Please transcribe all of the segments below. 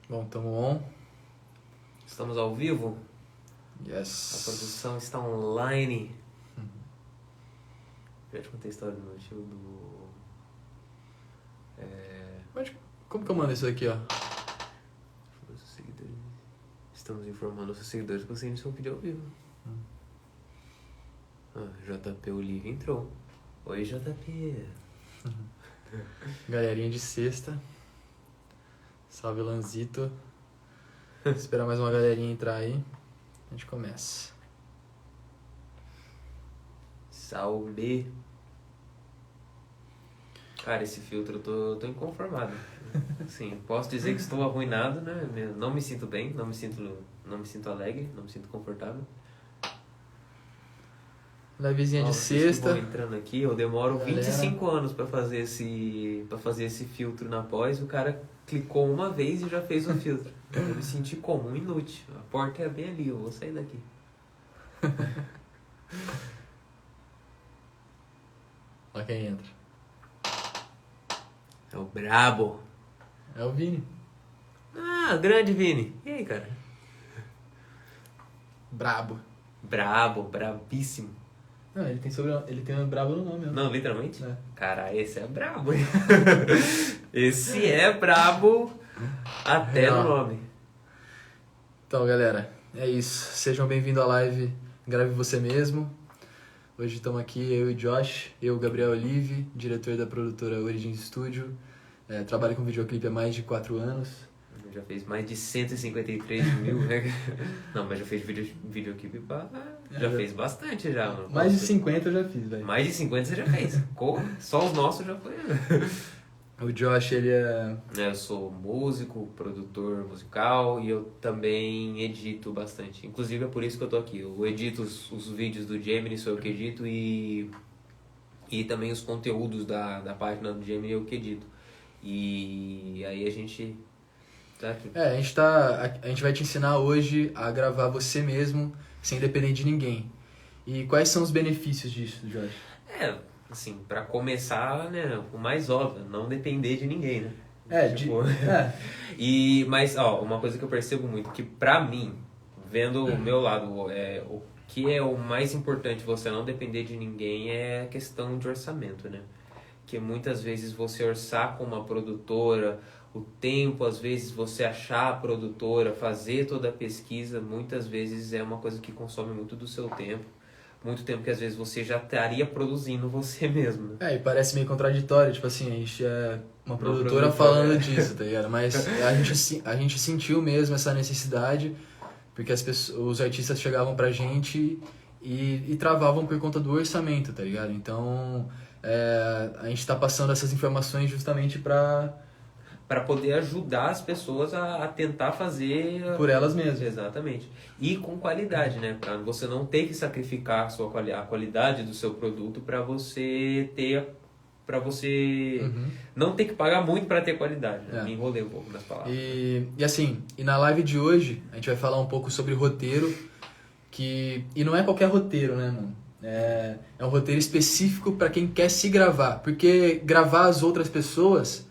Bom, tamo on. Estamos ao vivo? A Yes. produção está online. Já te contei a história do meu tio do... Mas como que eu mando isso aqui, ó? Nossos seguidores. Estamos informando nossos seguidores que você iniciou o vídeo ao vivo. JP Olivia entrou. Oi, JP. Galerinha de sexta. Salve, Lanzito. Esperar mais uma galerinha entrar aí. A gente começa. Salve. Cara, esse filtro eu tô inconformado. Sim, posso dizer que estou arruinado, né? Não me sinto bem, não me sinto alegre, não me sinto confortável. Livezinha de Vocês que vão sexta. entrando aqui, eu demoro Galera. 25 anos pra fazer esse filtro na pós. O cara clicou uma vez e já fez o filtro. Eu me senti como um inútil. A porta é bem ali, eu vou sair daqui. Olha quem entra. É o brabo. É o Vini. Ah, grande Vini. E aí, cara? Brabo. Brabo, brabíssimo. Não, ele tem um brabo no nome, né? Não, literalmente? É. Cara, esse é brabo. Esse é brabo até no nome. Então, galera, é isso. Sejam bem-vindos à live Grave Você Mesmo. Hoje estamos aqui, eu e Josh, eu, Gabriel Olive, diretor da produtora Origins Studio. Trabalho com videoclipe há mais de 4 anos. Já fez mais de 153 mil, né? Não, mas já fez videoclipe pra... Já fez bastante já, mano. Mais de 50 eu já fiz, velho. Mais de 50 você já fez. Só os nossos já foi. O Josh, ele é... Eu sou músico, produtor musical e eu também edito bastante. Inclusive é por isso que eu tô aqui. Eu edito os vídeos do Gemini, sou eu que edito, e também os conteúdos da página do Gemini eu que edito. E aí a gente tá aqui. A gente vai te ensinar hoje a gravar você mesmo, sem depender de ninguém. E quais são os benefícios disso, Josh? Assim, pra começar, né, o mais óbvio, não depender de ninguém, né? Mas, ó, uma coisa que eu percebo muito, que pra mim, vendo o meu lado, o que é o mais importante você não depender de ninguém é a questão de orçamento, né? Que muitas vezes você orçar com uma produtora, o tempo, às vezes você achar a produtora, fazer toda a pesquisa, muitas vezes é uma coisa que consome muito do seu tempo. Muito tempo que às vezes você já estaria produzindo você mesmo, né? E parece meio contraditório, tipo assim, a gente é uma produtora falando disso, tá ligado? Mas a gente sentiu mesmo essa necessidade, porque os artistas chegavam pra gente e travavam por conta do orçamento, tá ligado? Então, a gente tá passando essas informações justamente pra poder ajudar as pessoas a tentar fazer... Por elas mesmas. Exatamente. E com qualidade, né? Pra você não ter que sacrificar a qualidade do seu produto pra você ter... Pra você não ter que pagar muito pra ter qualidade, né? Me enrolei um pouco nas palavras. E na live de hoje, a gente vai falar um pouco sobre roteiro, e não é qualquer roteiro, né, mano? É um roteiro específico pra quem quer se gravar, porque gravar as outras pessoas...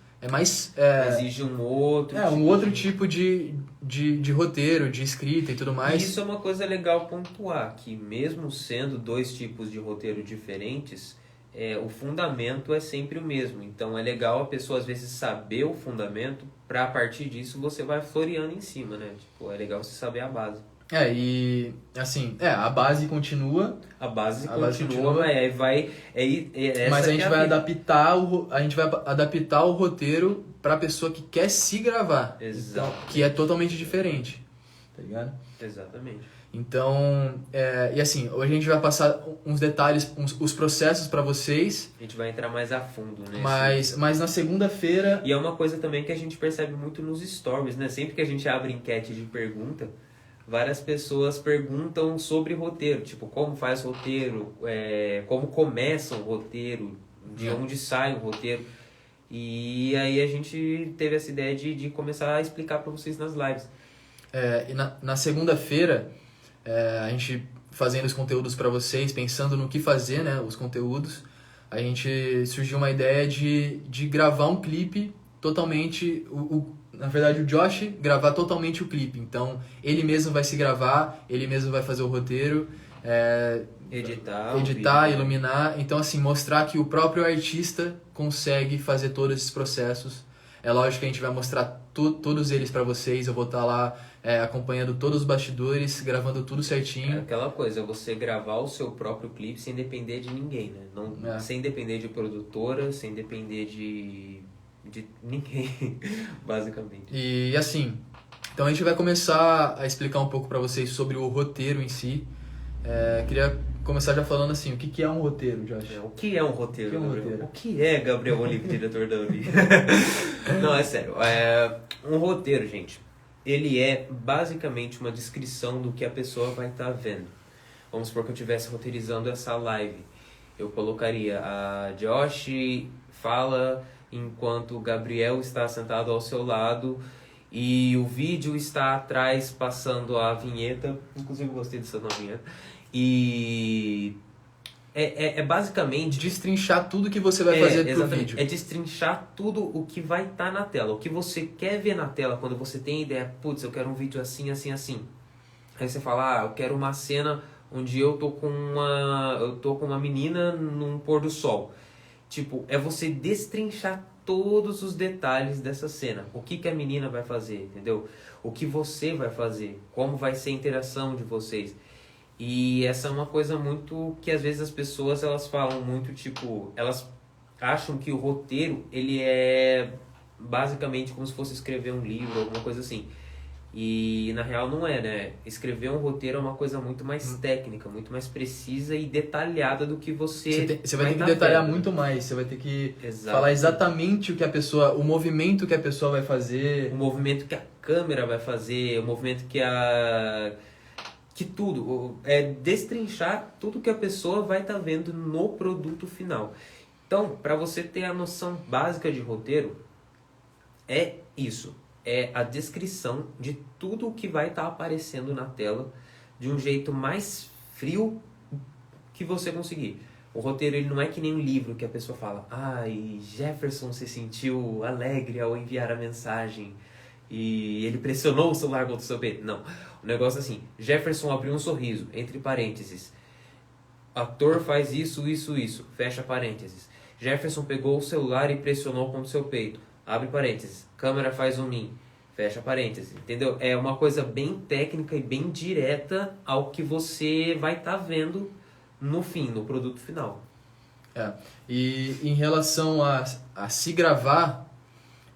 exige um outro tipo de roteiro, de escrita e tudo mais. E isso é uma coisa legal pontuar, que mesmo sendo dois tipos de roteiro diferentes, o fundamento é sempre o mesmo. Então é legal a pessoa às vezes saber o fundamento, pra a partir disso você vai floreando em cima, né? Tipo, é legal você saber a base. A base continua. A base continua, mas aí vai... Mas a gente vai adaptar o roteiro pra pessoa que quer se gravar. Exato. Então, que é totalmente diferente. Tá ligado? Exatamente. Então, hoje a gente vai passar uns detalhes, os processos pra vocês. A gente vai entrar mais a fundo, né? Mas na segunda-feira... E é uma coisa também que a gente percebe muito nos stories, né? Sempre que a gente abre enquete de pergunta, várias pessoas perguntam sobre roteiro, tipo, como faz roteiro, como começa um roteiro, de onde sai um roteiro. E aí a gente teve essa ideia de começar a explicar para vocês nas lives. E na segunda-feira, a gente fazendo os conteúdos para vocês, pensando no que fazer, né, os conteúdos, a gente surgiu uma ideia de gravar um clipe totalmente, na verdade o Josh gravar totalmente o clipe. Então ele mesmo vai se gravar, ele mesmo vai fazer o roteiro, editar, iluminar. Então assim, mostrar que o próprio artista consegue fazer todos esses processos. É lógico que a gente vai mostrar todos eles pra vocês, eu vou estar lá acompanhando todos os bastidores, gravando tudo certinho. É aquela coisa, você gravar o seu próprio clipe sem depender de ninguém, né? Não, sem depender de produtora, sem depender de ninguém, basicamente. E assim, então a gente vai começar a explicar um pouco pra vocês sobre o roteiro em si. Queria começar já falando assim, o que é um roteiro, Josh? O que é um roteiro, Gabriel? O que é Gabriel Olive, diretor da Uni? Não, é sério. Um roteiro, gente, ele é basicamente uma descrição do que a pessoa vai estar vendo. Vamos supor que eu estivesse roteirizando essa live. Eu colocaria a Josh fala enquanto o Gabriel está sentado ao seu lado e o vídeo está atrás passando a vinheta. Inclusive eu gostei dessa nova vinheta. E é basicamente destrinchar tudo que você vai fazer pro vídeo. É destrinchar tudo o que vai estar na tela. O que você quer ver na tela quando você tem ideia, putz, eu quero um vídeo assim, assim, assim. Aí você fala, eu quero uma cena onde eu tô com uma menina num pôr do sol. Tipo, é você destrinchar todos os detalhes dessa cena. O que a menina vai fazer, entendeu? O que você vai fazer. Como vai ser a interação de vocês. E essa é uma coisa muito que às vezes as pessoas elas falam muito, tipo, elas acham que o roteiro ele é basicamente como se fosse escrever um livro, alguma coisa assim. E na real não é, né? Escrever um roteiro é uma coisa muito mais técnica, muito mais precisa e detalhada do que você vai ter que detalhar muito mais, você vai ter que falar exatamente o que a pessoa, o movimento que a pessoa vai fazer, o movimento que a câmera vai fazer, o movimento que tudo, destrinchar tudo que a pessoa vai estar vendo no produto final. Então, para você ter a noção básica de roteiro, é isso. É a descrição de tudo o que vai estar aparecendo na tela de um jeito mais frio que você conseguir. O roteiro ele não é que nem um livro que a pessoa fala, Jefferson se sentiu alegre ao enviar a mensagem e ele pressionou o celular contra o seu peito. Não, o negócio é assim, Jefferson abriu um sorriso, entre parênteses, ator faz isso, isso, isso, fecha parênteses. Jefferson pegou o celular e pressionou contra o seu peito, abre parênteses, câmera faz zoom in, fecha parênteses, entendeu? É uma coisa bem técnica e bem direta ao que você vai estar vendo no fim, no produto final. E em relação a se gravar,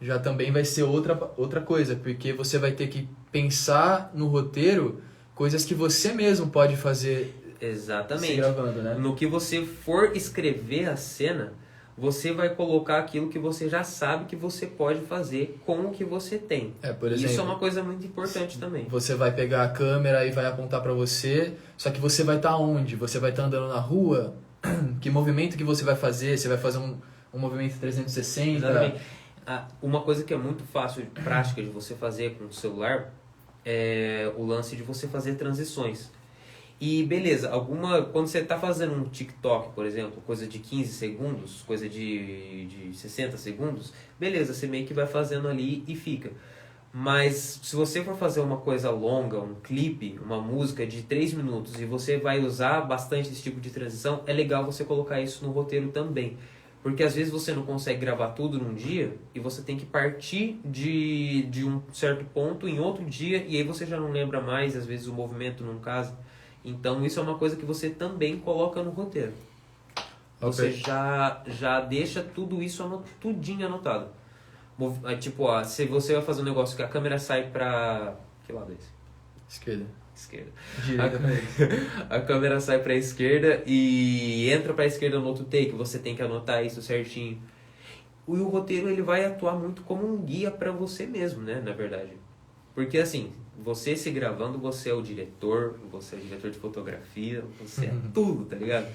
já também vai ser outra coisa, porque você vai ter que pensar no roteiro coisas que você mesmo pode fazer. Exatamente. Se gravando, né? No que você for escrever a cena, você vai colocar aquilo que você já sabe que você pode fazer com o que você tem. Por exemplo, isso é uma coisa muito importante também. Você vai pegar a câmera e vai apontar para você, só que você vai estar onde? Você vai estar andando na rua? Que movimento que você vai fazer? Você vai fazer um movimento 360? Exatamente. Uma coisa que é muito fácil, prática de você fazer com o celular é o lance de você fazer transições. E beleza, quando você está fazendo um TikTok, por exemplo, coisa de 15 segundos, coisa de 60 segundos, beleza, você meio que vai fazendo ali e fica. Mas se você for fazer uma coisa longa, um clipe, uma música de 3 minutos e você vai usar bastante esse tipo de transição, é legal você colocar isso no roteiro também. Porque às vezes você não consegue gravar tudo num dia e você tem que partir de um certo ponto em outro dia e aí você já não lembra mais, às vezes o movimento não casa. Então isso é uma coisa que você também coloca no roteiro. Você já deixa tudo isso tudinho anotado. Tipo, se você vai fazer um negócio que a câmera sai pra... Que lado é esse? Esquerda. Direita. A câmera sai pra esquerda e entra pra esquerda no outro take. Você tem que anotar isso certinho. E o roteiro ele vai atuar muito como um guia pra você mesmo, né? Na verdade. Porque assim, você se gravando, você é o diretor de fotografia, você é tudo, tá ligado?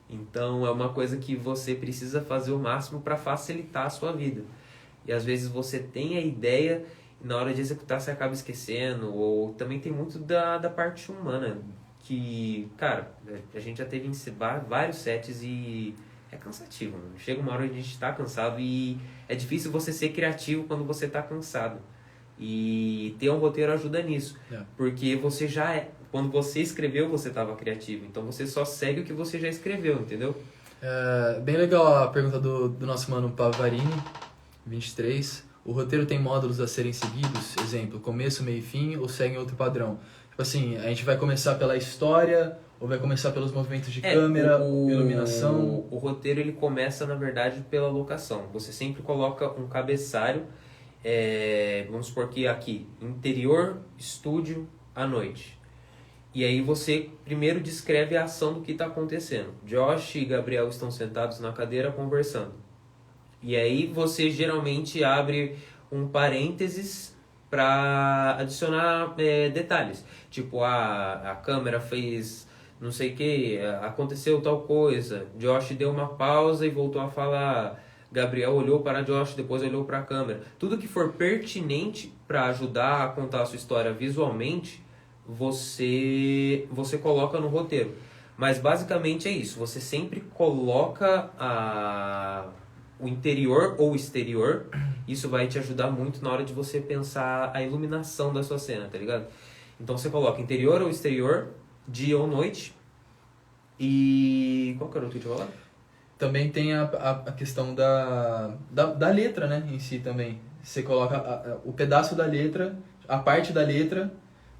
Então é uma coisa que você precisa fazer o máximo pra facilitar a sua vida. E às vezes você tem a ideia e na hora de executar você acaba esquecendo. Ou também tem muito da parte humana. Que, cara, a gente já teve em vários sets e é cansativo, mano. Chega uma hora a gente tá cansado e é difícil você ser criativo quando você tá cansado. E ter um roteiro ajuda nisso. Porque você já é... Quando você escreveu, você tava criativo. Então você só segue o que você já escreveu, entendeu? Bem legal a pergunta do nosso mano Pavarini, 23. O roteiro tem módulos a serem seguidos? Exemplo, começo, meio e fim, ou segue outro padrão? Tipo assim, a gente vai começar pela história, ou vai começar pelos movimentos de câmera, iluminação? O roteiro, ele começa, na verdade, pela locação. Você sempre coloca um cabeçalho, vamos supor que aqui, interior, estúdio, à noite. E aí você primeiro descreve a ação do que está acontecendo. Josh e Gabriel estão sentados na cadeira conversando. E aí você geralmente abre um parênteses para adicionar detalhes. Tipo, a câmera fez não sei o que, aconteceu tal coisa. Josh deu uma pausa e voltou a falar. Gabriel olhou para Josh, depois olhou para a câmera. Tudo que for pertinente para ajudar a contar a sua história visualmente, você coloca no roteiro. Mas basicamente é isso. Você sempre coloca o interior ou o exterior. Isso vai te ajudar muito na hora de você pensar a iluminação da sua cena, tá ligado? Então você coloca interior ou exterior, dia ou noite. E... qual que era o que eu tinha falado? Também tem a questão da letra, né, em si também. Você coloca o pedaço da letra, a parte da letra,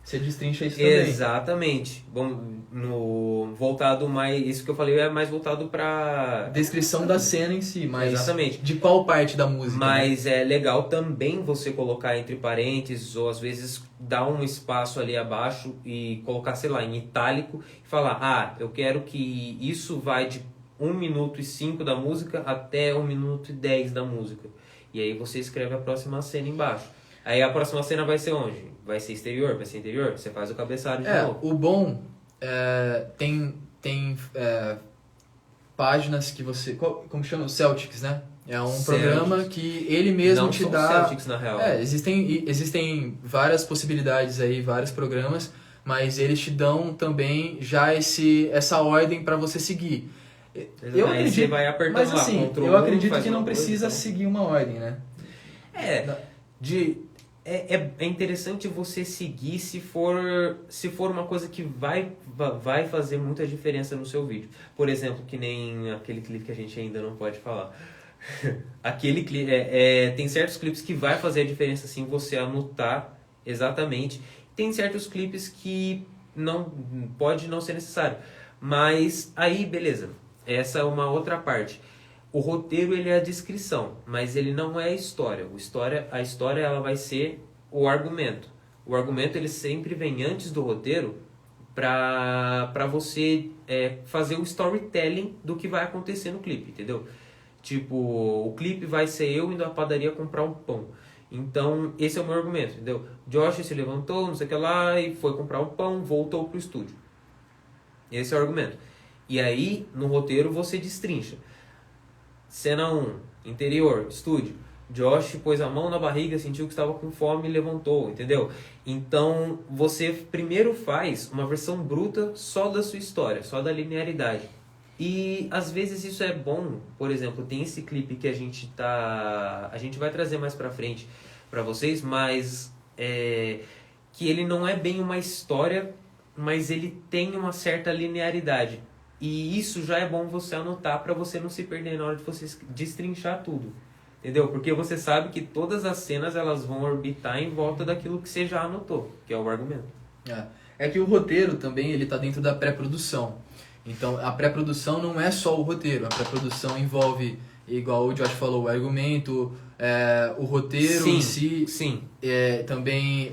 você destrincha isso também. Exatamente. Bom, voltado mais... Isso que eu falei é mais voltado pra... descrição da cena em si, mas... exatamente. De qual parte da música? Mas né? é legal também você colocar entre parênteses, ou às vezes dar um espaço ali abaixo e colocar, sei lá, em itálico, e falar, eu quero que isso vai de 1 minuto e 5 da música até 1 minuto e 10 da música. E aí você escreve a próxima cena embaixo. Aí a próxima cena vai ser onde? Vai ser exterior? Vai ser interior? Você faz o cabeçalho de novo. O bom tem páginas que você... como chama? Celtics, né? É um programa que ele mesmo não te são dá... Celtics, na real. Existem várias possibilidades aí, vários programas, mas eles te dão também já essa ordem para você seguir. Eu acredito, você vai apertando mas assim, Ctrl+, eu acredito que uma não coisa, precisa então. seguir uma ordem, né? É interessante você seguir se for uma coisa que vai fazer muita diferença no seu vídeo. Por exemplo, que nem aquele clipe que a gente ainda não pode falar. Aquele clipe, tem certos clipes que vai fazer a diferença sim você anotar exatamente. Tem certos clipes que pode não ser necessário. Mas aí, beleza. Essa é uma outra parte. O roteiro, ele é a descrição, mas ele não é a história. A história ela vai ser o argumento. O argumento ele sempre vem antes do roteiro para você fazer o storytelling do que vai acontecer no clipe, entendeu? Tipo, o clipe vai ser eu indo à padaria comprar um pão. Então, esse é o meu argumento, entendeu? Josh se levantou, não sei o que lá, e foi comprar um pão, voltou pro estúdio. Esse é o argumento. E aí, no roteiro, você destrincha. Cena 1, interior, estúdio. Josh pôs a mão na barriga, sentiu que estava com fome e levantou, entendeu? Então, você primeiro faz uma versão bruta só da sua história, só da linearidade. E, às vezes, isso é bom. Por exemplo, tem esse clipe que a gente vai trazer mais pra frente pra vocês, mas que ele não é bem uma história, mas ele tem uma certa linearidade. E isso já é bom você anotar para você não se perder na hora de você destrinchar tudo. Entendeu? Porque você sabe que todas as cenas elas vão orbitar em volta daquilo que você já anotou, que é o argumento. É que o roteiro também ele tá dentro da pré-produção. Então a pré-produção não é só o roteiro. A pré-produção envolve, igual o Josh falou, o argumento, o roteiro em si. Sim. Também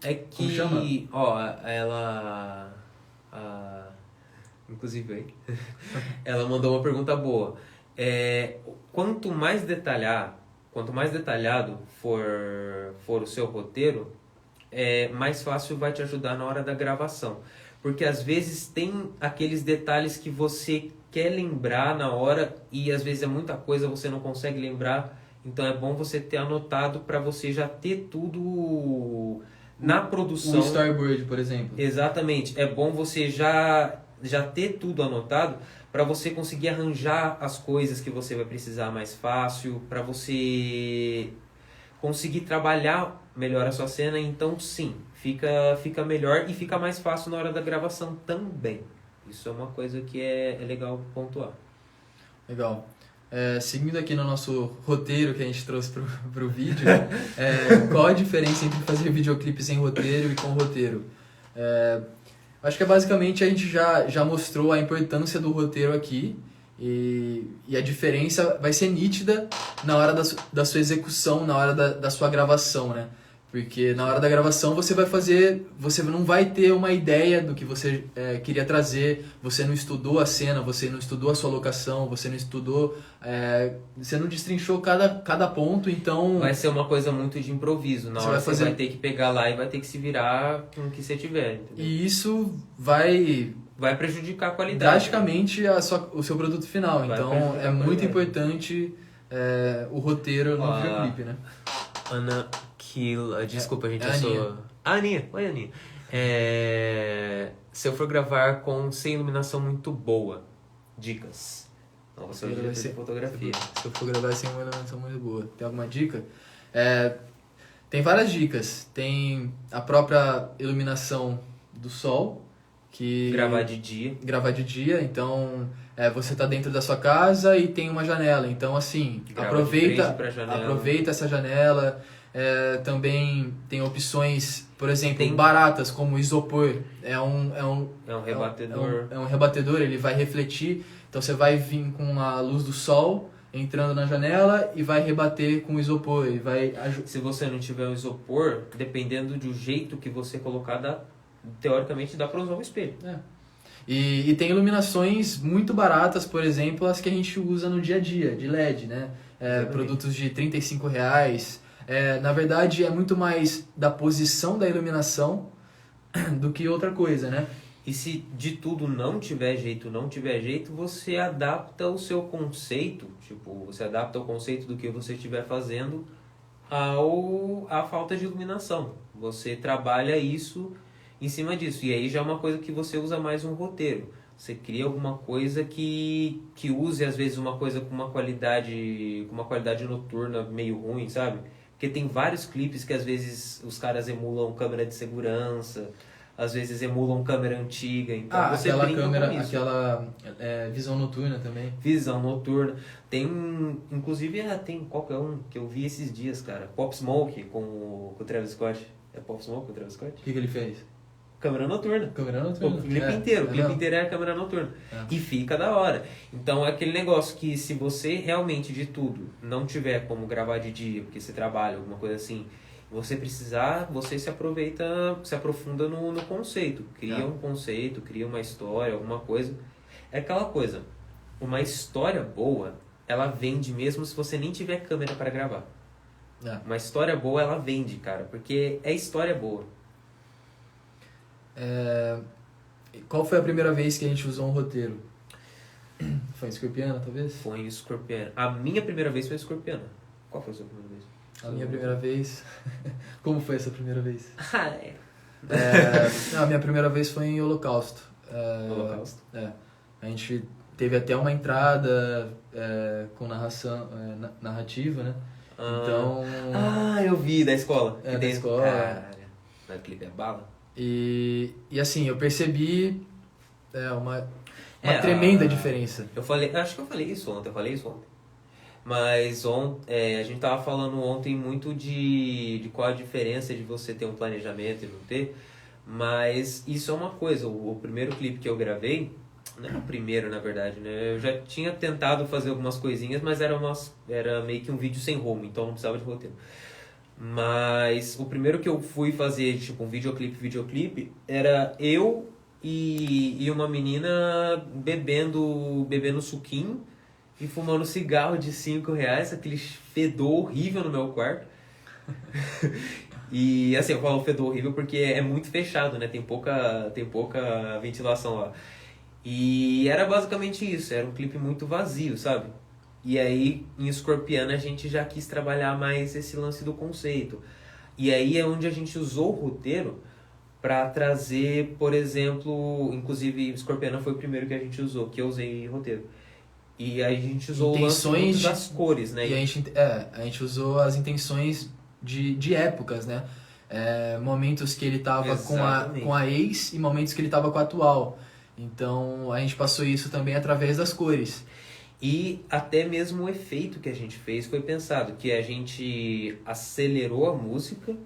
é que, como chama? Inclusive aí, ela mandou uma pergunta boa. Quanto mais detalhado for o seu roteiro, mais fácil vai te ajudar na hora da gravação. Porque às vezes tem aqueles detalhes que você quer lembrar na hora e às vezes é muita coisa, você não consegue lembrar. Então é bom você ter anotado para você já ter tudo na produção. O storyboard, por exemplo. Exatamente. É bom você já ter tudo anotado para você conseguir arranjar as coisas que você vai precisar mais fácil, para você conseguir trabalhar melhor a sua cena. Então, sim, fica melhor e fica mais fácil na hora da gravação também. Isso é uma coisa que é legal pontuar. Legal. Seguindo aqui no nosso roteiro que a gente trouxe pro vídeo, qual a diferença entre fazer videoclipe sem roteiro e com roteiro? Acho que basicamente a gente já mostrou a importância do roteiro aqui e a diferença vai ser nítida na hora da sua execução, na hora da sua gravação, né? Porque na hora da gravação você não vai ter uma ideia do que você queria trazer, você não estudou a cena, você não estudou a sua locação, você não estudou, você não destrinchou cada ponto, então... Vai ser uma coisa muito de improviso, na hora você vai ter que pegar lá e vai ter que se virar com o que você tiver, entendeu? E isso vai prejudicar a qualidade. Drasticamente o seu produto final, então é muito importante o roteiro no videoclipe, né? Ana... Desculpa, gente, eu sou... Aninha. Oi, Aninha. Se eu for gravar sem iluminação muito boa, dicas. Não, você é o diretor de fotografia. Se eu for gravar sem uma iluminação muito boa, tem alguma dica? Tem várias dicas. Tem a própria iluminação do sol, que... Gravar de dia, então... você tá dentro da sua casa e tem uma janela, então assim, aproveita essa janela. Também tem opções, por exemplo, baratas como isopor. É um rebatedor. É um rebatedor, ele vai refletir, então você vai vir com a luz do sol entrando na janela e vai rebater com o isopor. Se você não tiver um isopor, dependendo do jeito que você colocar, teoricamente dá para usar um espelho. E tem iluminações muito baratas, por exemplo, as que a gente usa no dia a dia, de LED, né? Produtos de R$35. Na verdade, é muito mais da posição da iluminação do que outra coisa, né? E se de tudo não tiver jeito, você adapta o seu conceito, você adapta o conceito do que você estiver fazendo à falta de iluminação. Você trabalha isso em cima disso. E aí já é uma coisa que você usa mais um roteiro. Você cria alguma coisa que use, às vezes, uma coisa com uma qualidade noturna meio ruim, sabe? Porque tem vários clipes que às vezes os caras emulam câmera de segurança, às vezes emulam câmera antiga, então você aquela brinca câmera, com isso. aquela visão noturna também. Visão noturna. Inclusive tem qualquer um que eu vi esses dias, cara. Pop Smoke com o Travis Scott. É Pop Smoke com o Travis Scott? O que ele fez? Câmera noturna. O clipe inteiro é a câmera noturna. E fica da hora. Então é aquele negócio que se você realmente de tudo não tiver como gravar de dia, porque você trabalha, alguma coisa assim, você precisar, você se aprofunda no conceito. Cria um conceito, cria uma história, alguma coisa. É aquela coisa, uma história boa, ela vende mesmo se você nem tiver câmera para gravar. Uma história boa, ela vende, cara, porque é história boa. Qual foi a primeira vez que a gente usou um roteiro? Foi em Scorpiana, talvez? Foi em Scorpiana. A minha primeira vez foi em Scorpiana. Qual foi a sua primeira vez? A minha primeira vez... Como foi essa primeira vez? A minha primeira vez foi em Holocausto. Holocausto? A gente teve até uma entrada com narração, narrativa, né? Então... eu vi, da escola. Da escola. Cara, o clipe é bala. E assim, eu percebi uma tremenda diferença. Acho que eu falei isso ontem. Mas a gente tava falando ontem muito de qual a diferença de você ter um planejamento e não ter. Mas isso é uma coisa. O primeiro clipe que eu gravei, não é o primeiro na verdade, né? Eu já tinha tentado fazer algumas coisinhas, mas era meio que um vídeo sem home, então não precisava de roteiro. Mas o primeiro que eu fui fazer, um videoclipe, era eu e uma menina bebendo suquinho e fumando cigarro de R$5, aquele fedor horrível no meu quarto. E assim, eu falo fedor horrível porque é muito fechado, né? Tem pouca ventilação lá. E era basicamente isso, era um clipe muito vazio, sabe? E aí, em Scorpiana, a gente já quis trabalhar mais esse lance do conceito. E aí é onde a gente usou o roteiro para trazer, por exemplo, inclusive Scorpiana foi o primeiro que a gente usou, que eu usei roteiro. E aí a gente usou Intenções o lance das cores, né? E a gente usou as intenções de épocas, né? Momentos que ele tava com a ex e momentos que ele tava com a atual. Então a gente passou isso também através das cores. E até mesmo o efeito que a gente fez foi pensado, que a gente acelerou a música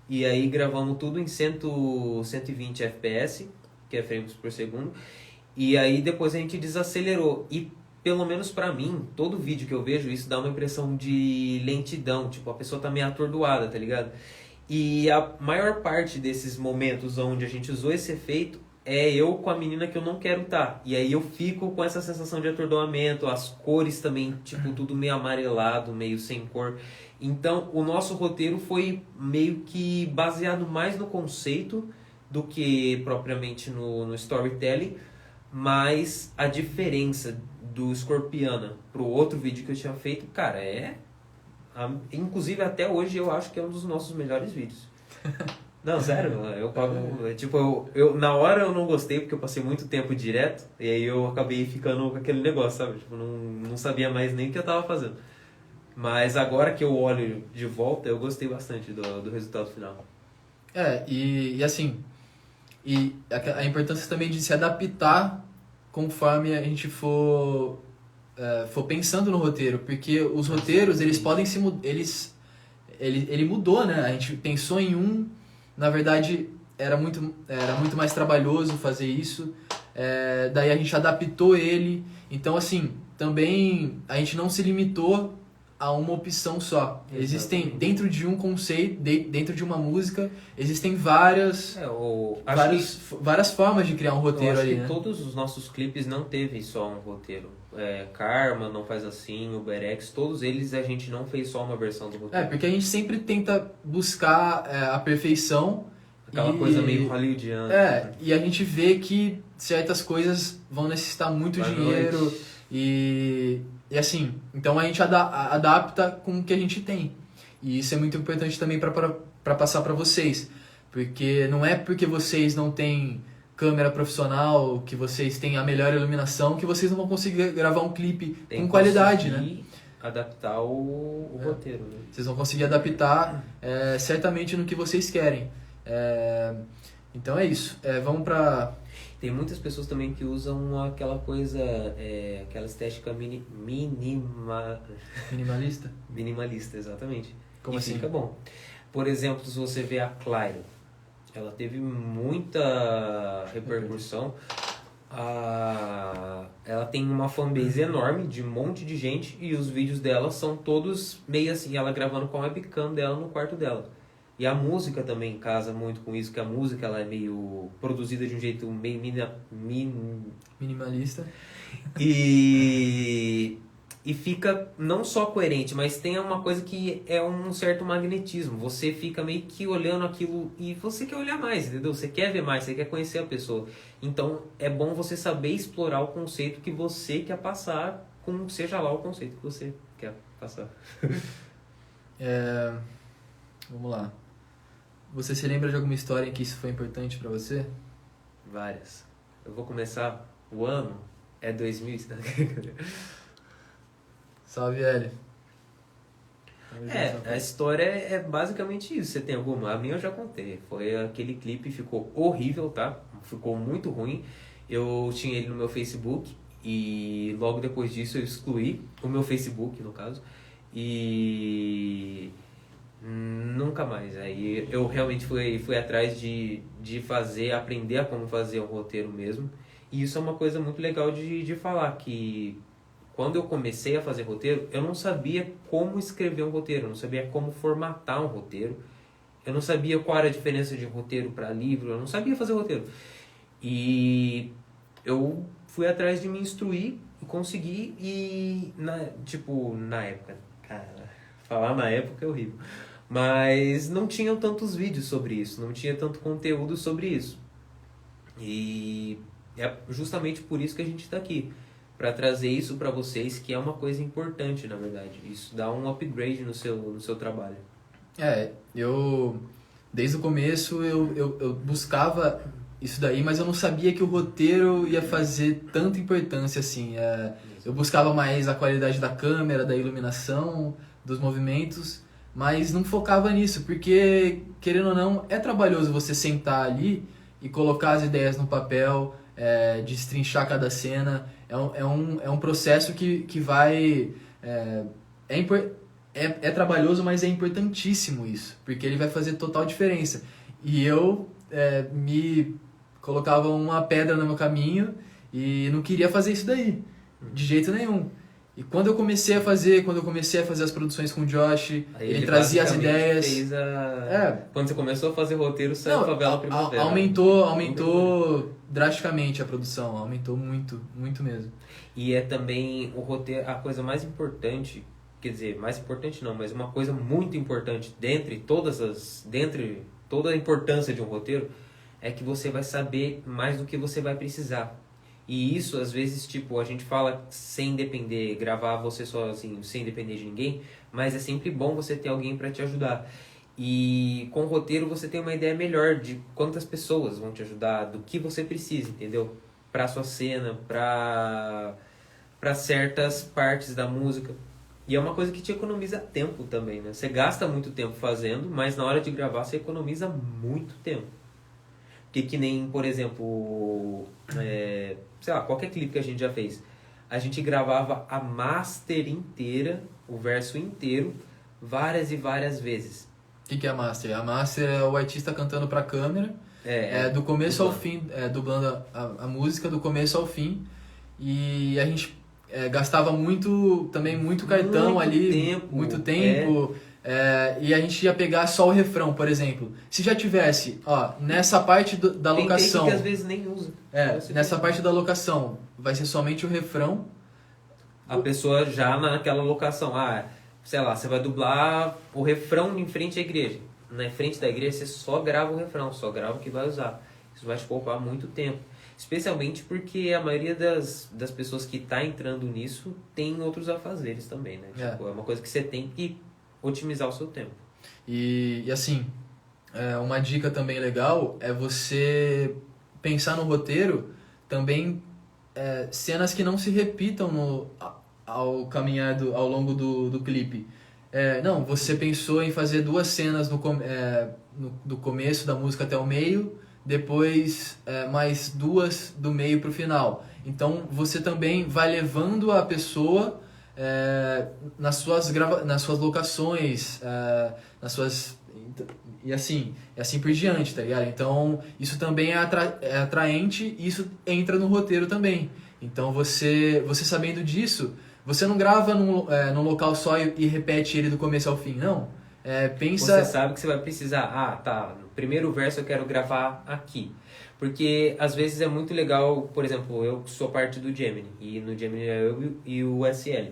e aí gravamos tudo em 120 FPS, que é frames por segundo, e aí depois a gente desacelerou. E pelo menos pra mim, todo vídeo que eu vejo, isso dá uma impressão de lentidão, tipo, a pessoa tá meio atordoada, tá ligado? E a maior parte desses momentos onde a gente usou esse efeito é eu com a menina que eu não quero estar. E aí eu fico com essa sensação de atordoamento, as cores também, tipo, tudo meio amarelado, meio sem cor. Então, o nosso roteiro foi meio que baseado mais no conceito do que propriamente no storytelling, mas a diferença do Scorpiana pro outro vídeo que eu tinha feito, cara, inclusive até hoje eu acho que é um dos nossos melhores vídeos. Não, sério, eu na hora eu não gostei porque eu passei muito tempo direto e aí eu acabei ficando com aquele negócio, sabe? Tipo, não sabia mais nem o que eu tava fazendo. Mas agora que eu olho de volta, eu gostei bastante do resultado final. E assim, a importância também de se adaptar conforme a gente for pensando no roteiro, porque os roteiros, eles podem se ele mudou, né? A gente pensou em na verdade era muito mais trabalhoso fazer isso, daí a gente adaptou ele, então assim, também a gente não se limitou a uma opção só. Exatamente. Existem, dentro de um conceito, dentro de uma música, existem várias formas de criar um roteiro ali, né? Todos os nossos clipes não teve só um roteiro. Karma, Não Faz Assim, UberX, todos eles a gente não fez só uma versão do roteiro. Porque a gente sempre tenta buscar a perfeição. Aquela coisa meio hollywoodiana. E a gente vê que certas coisas vão necessitar muito dinheiro e assim, então a gente adapta com o que a gente tem. E isso é muito importante também para passar para vocês. Porque não é porque vocês não têm câmera profissional, que vocês têm a melhor iluminação, que vocês não vão conseguir gravar um clipe com qualidade, né? Adaptar o roteiro, né? Vocês vão conseguir adaptar certamente no que vocês querem. Então é isso. Vamos pra... Tem muitas pessoas também que usam aquela coisa, aquela estética minimalista? Minimalista, exatamente. Como assim? Fica bom. Por exemplo, se você vê a Clairo, ela teve muita repercussão. Ela tem uma fanbase enorme de um monte de gente e os vídeos dela são todos meio assim, ela gravando com a webcam dela no quarto dela. E a música também casa muito com isso, que a música ela é meio produzida de um jeito meio minimalista. E fica não só coerente, mas tem uma coisa que é um certo magnetismo. Você fica meio que olhando aquilo e você quer olhar mais, entendeu? Você quer ver mais, você quer conhecer a pessoa. Então é bom você saber explorar o conceito que você quer passar, com seja lá o conceito que você quer passar. Vamos lá. Você se lembra de alguma história em que isso foi importante pra você? Várias. Eu vou começar. O ano é 2000. Salve, Hélio. A história é basicamente isso. Você tem alguma? A minha eu já contei. Foi aquele clipe, ficou horrível, tá? Ficou muito ruim. Eu tinha ele no meu Facebook e logo depois disso eu excluí o meu Facebook, no caso. E nunca mais. Aí eu realmente fui atrás de aprender a como fazer um roteiro mesmo. E isso é uma coisa muito legal de falar, que quando eu comecei a fazer roteiro, eu não sabia como escrever um roteiro, eu não sabia como formatar um roteiro, eu não sabia qual era a diferença de roteiro para livro, eu não sabia fazer roteiro. E eu fui atrás de me instruir e consegui, e na época, cara, falar na época é horrível, mas não tinham tantos vídeos sobre isso, não tinha tanto conteúdo sobre isso. E é justamente por isso que a gente está aqui, para trazer isso para vocês, que é uma coisa importante, na verdade. Isso dá um upgrade no seu trabalho. desde o começo eu buscava isso daí, mas eu não sabia que o roteiro ia fazer tanta importância assim. Eu buscava mais a qualidade da câmera, da iluminação, dos movimentos, mas não focava nisso, porque, querendo ou não, é trabalhoso você sentar ali e colocar as ideias no papel, destrinchar cada cena. É um processo que vai... É trabalhoso, mas é importantíssimo isso, porque ele vai fazer total diferença. E eu me colocava uma pedra no meu caminho e não queria fazer isso daí, de jeito nenhum. E quando eu comecei a fazer as produções com o Josh, Aí ele trazia as ideias. Fez Quando você começou a fazer roteiro, saiu Favela Primavera. Aumentou drasticamente a produção, aumentou muito, muito mesmo. E é também o roteiro, a coisa mais importante, quer dizer, mais importante não, mas uma coisa muito importante dentre toda a importância de um roteiro, é que você vai saber mais do que você vai precisar. E isso, às vezes, tipo, a gente fala sem depender, gravar você sozinho, sem depender de ninguém, mas é sempre bom você ter alguém para te ajudar. E com o roteiro você tem uma ideia melhor de quantas pessoas vão te ajudar, do que você precisa, entendeu? Pra sua cena, pra certas partes da música. E é uma coisa que te economiza tempo também, né? Você gasta muito tempo fazendo, mas na hora de gravar você economiza muito tempo. Porque que nem, por exemplo, sei lá, qualquer clipe que a gente já fez, a gente gravava a master inteira, o verso inteiro, várias e várias vezes. O que é a master? A master é o artista cantando pra câmera, do começo ao fim, dublando a música do começo ao fim. E a gente gastava muito cartão muito tempo. E a gente ia pegar só o refrão, por exemplo. Se já tivesse, nessa parte da locação... Tem que às vezes nem usa. Nessa parte da locação, vai ser somente o refrão. A pessoa já naquela locação, sei lá, você vai dublar o refrão em frente à igreja. Na frente da igreja você só grava o refrão, só grava o que vai usar. Isso vai te poupar muito tempo. Especialmente porque a maioria das pessoas que está entrando nisso tem outros afazeres também, né? Tipo, é uma coisa que você tem que otimizar o seu tempo. E assim, uma dica também legal é você pensar no roteiro também cenas que não se repitam ao caminhar ao longo do clipe. Não, você pensou em fazer 2 cenas do começo da música até o meio, depois mais 2 do meio para o final. Então você também vai levando a pessoa nas suas locações, e assim por diante, tá ligado? Então isso também é atraente e isso entra no roteiro também. Então você sabendo disso, você não grava num local só e repete ele do começo ao fim, não. Pensa... Você sabe que você vai precisar, no primeiro verso eu quero gravar aqui. Porque às vezes é muito legal, por exemplo, eu sou parte do Gemini, e no Gemini é eu e o SL.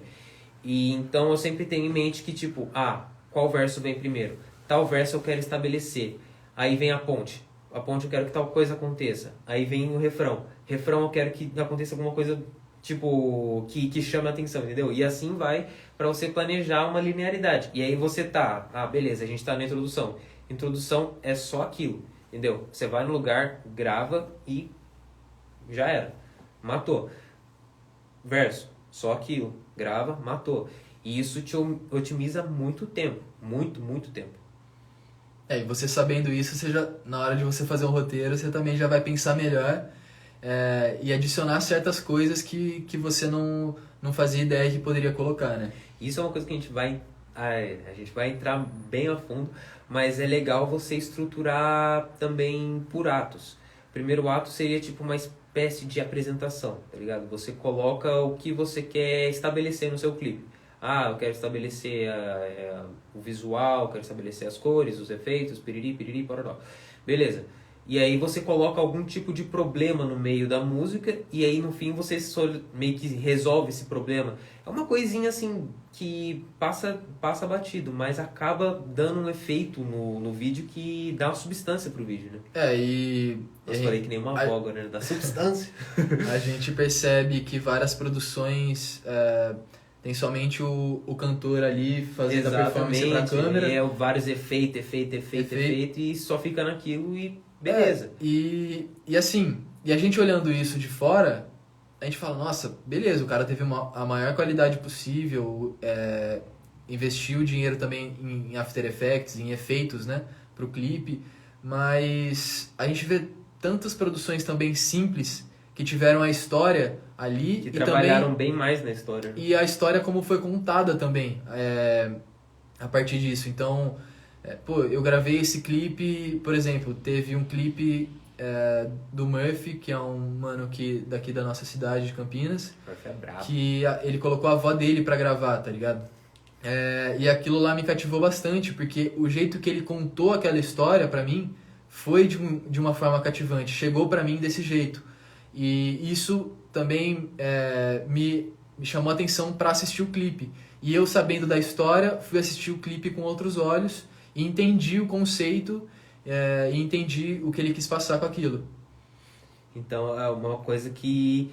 E então eu sempre tenho em mente que tipo, qual verso vem primeiro? Tal verso eu quero estabelecer. Aí vem a ponte. A ponte eu quero que tal coisa aconteça. Aí vem o refrão. Refrão eu quero que aconteça alguma coisa tipo que chame a atenção, entendeu? E assim vai para você planejar uma linearidade. E aí você beleza, a gente tá na introdução. Introdução é só aquilo, entendeu? Você vai no lugar, grava e já era. Matou. Verso, só aquilo. Grava, matou. E isso te otimiza muito tempo. Muito, muito tempo. E você sabendo isso, na hora de você fazer um roteiro, você também já vai pensar melhor e adicionar certas coisas que você não fazia ideia que poderia colocar, né? Isso é uma coisa que a gente vai entrar bem a fundo, mas é legal você estruturar também por atos. O primeiro ato seria tipo uma espécie de apresentação, tá ligado? Você coloca o que você quer estabelecer no seu clipe. Eu quero estabelecer o visual, quero estabelecer as cores, os efeitos, piriri, piriri, pororó. Beleza. E aí você coloca algum tipo de problema no meio da música e aí no fim você meio que resolve esse problema. É uma coisinha assim que passa batido, mas acaba dando um efeito no vídeo que dá uma substância pro vídeo, né? Eu falei que nem uma avó agora, né? Da substância. A gente percebe que várias produções tem somente o cantor ali fazendo a performance pra câmera. É vários efeito, e só fica naquilo e beleza. E assim, e a gente olhando isso de fora, a gente fala, nossa, beleza, o cara teve a maior qualidade possível, investiu dinheiro também em After Effects, em efeitos, né, pro clipe, mas a gente vê tantas produções também simples que tiveram a história ali Que e trabalharam também, bem mais na história. e a história como foi contada também a partir disso. Então, eu gravei esse clipe, por exemplo, teve um clipe do Murphy, que é um mano daqui da nossa cidade de Campinas, Murphy é brabo. que ele colocou a avó dele pra gravar, tá ligado? E aquilo lá me cativou bastante, porque o jeito que ele contou aquela história pra mim foi de uma forma cativante, chegou pra mim desse jeito. E isso também me chamou a atenção pra assistir o clipe. E eu, sabendo da história, fui assistir o clipe com outros olhos e entendi o conceito e entendi o que ele quis passar com aquilo. Então é uma coisa que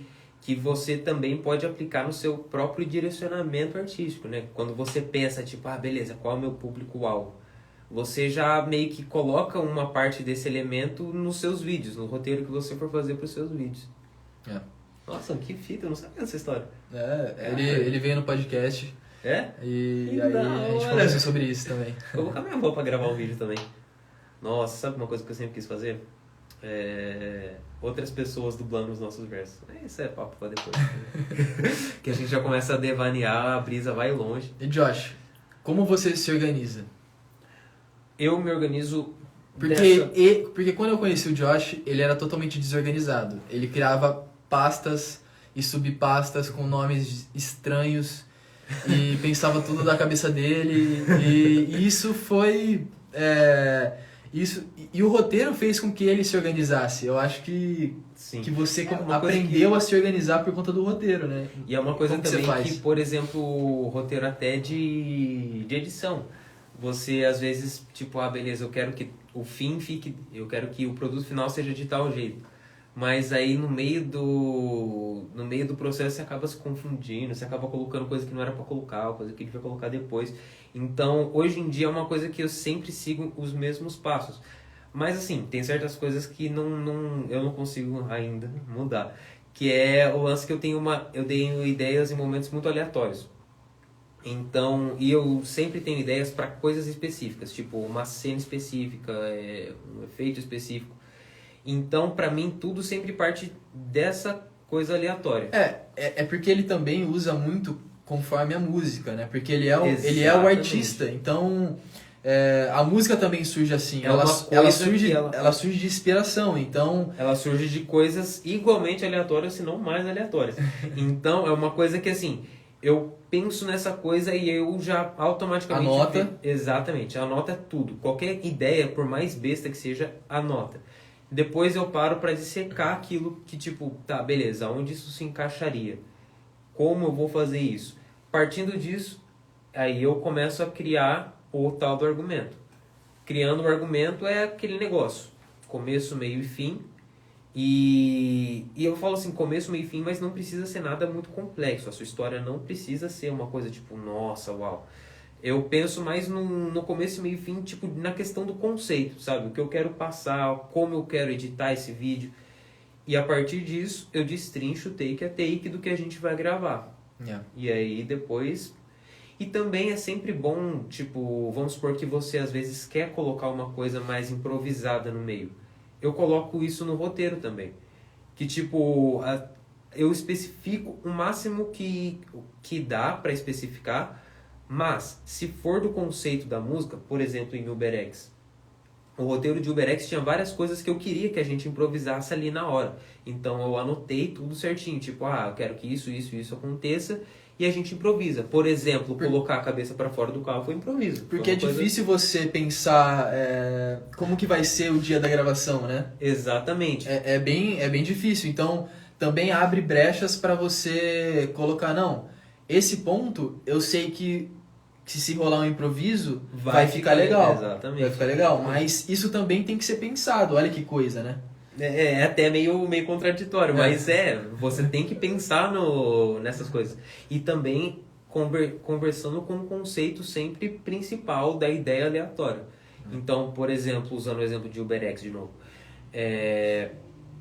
você também pode aplicar no seu próprio direcionamento artístico, né? Quando você pensa, tipo, beleza, qual é o meu público-alvo? Você já meio que coloca uma parte desse elemento nos seus vídeos, no roteiro que você for fazer para os seus vídeos. Nossa, que fita, eu não sabia dessa história. Ele veio no podcast. E aí a gente conversou sobre isso também. Eu vou colocar minha avó pra gravar um vídeo também. Nossa, sabe uma coisa que eu sempre quis fazer? Outras pessoas dublando os nossos versos. Isso é papo pra depois. Que a gente já começa a devanear, a brisa vai longe. E Josh, como você se organiza? Eu me organizo... Porque quando eu conheci o Josh, ele era totalmente desorganizado. Ele criava pastas e subpastas com nomes estranhos e pensava tudo da cabeça dele. E isso foi... E o roteiro fez com que ele se organizasse. Eu acho que você aprendeu a se organizar por conta do roteiro, né? E é uma coisa Como também que, por exemplo, o roteiro até de edição. Você, às vezes, tipo, beleza, eu quero que o fim fique... Eu quero que o produto final seja de tal jeito. Mas aí, no meio do processo, você acaba se confundindo, você acaba colocando coisa que não era pra colocar, coisa que devia colocar depois. Então, hoje em dia, é uma coisa que eu sempre sigo os mesmos passos. Mas, assim, tem certas coisas que eu não consigo ainda mudar. Que é o lance que eu tenho ideias em momentos muito aleatórios. Então, e eu sempre tenho ideias para coisas específicas, tipo uma cena específica, um efeito específico. Então, para mim, tudo sempre parte dessa coisa aleatória. É porque ele também usa muito conforme a música, né? Porque ele é o artista, então a música também surge assim. Ela surge de inspiração, então... Ela surge de coisas igualmente aleatórias, se não mais aleatórias. Então, é uma coisa que, assim... Eu penso nessa coisa e eu já automaticamente... Anota. Exatamente, anota tudo. Qualquer ideia, por mais besta que seja, anota. Depois eu paro para dissecar aquilo que, tipo, tá, beleza, onde isso se encaixaria? Como eu vou fazer isso? Partindo disso, aí eu começo a criar o tal do argumento. Criando o argumento é aquele negócio. Começo, meio e fim. E eu falo assim, começo, meio e fim, mas não precisa ser nada muito complexo. A sua história não precisa ser uma coisa tipo, nossa, uau. Eu penso mais no começo, meio e fim, tipo, na questão do conceito, sabe? O que eu quero passar, como eu quero editar esse vídeo. E a partir disso, eu destrincho take a take do que a gente vai gravar. E aí, depois... E também é sempre bom, tipo, vamos supor que você às vezes quer colocar uma coisa mais improvisada no meio. Eu coloco isso no roteiro também. Que, tipo, eu especifico o máximo que dá para especificar, mas se for do conceito da música, por exemplo, em UberX, o roteiro de UberX tinha várias coisas que eu queria que a gente improvisasse ali na hora. Então eu anotei tudo certinho, tipo, eu quero que isso aconteça, e a gente improvisa. Por exemplo, colocar a cabeça para fora do carro foi improviso. Porque é difícil você pensar como que vai ser o dia da gravação, né? Exatamente. É bem difícil. Então, também abre brechas para você colocar, não, esse ponto eu sei que se rolar um improviso vai ficar legal. Exatamente. Vai ficar legal, mas isso também tem que ser pensado. Olha que coisa, né? É até meio contraditório, mas você tem que pensar nessas coisas. E também conversando com o conceito sempre principal da ideia aleatória. Então, por exemplo, usando o exemplo de UberX de novo,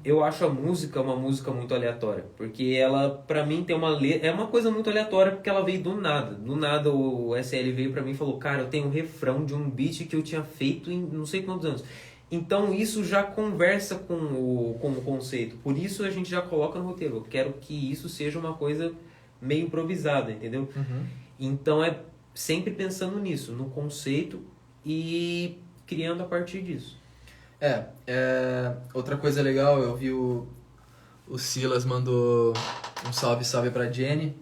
eu acho a música uma música muito aleatória, porque ela, pra mim, tem uma letra, é uma coisa muito aleatória porque ela veio do nada. Do nada o SL veio pra mim e falou, cara, eu tenho um refrão de um beat que eu tinha feito em não sei quantos anos. Então isso já conversa com o conceito, por isso a gente já coloca no roteiro. Eu quero que isso seja uma coisa meio improvisada, entendeu? Então é sempre pensando nisso, no conceito e criando a partir disso. Outra coisa legal, eu vi o Silas mandou um salve pra Jenny,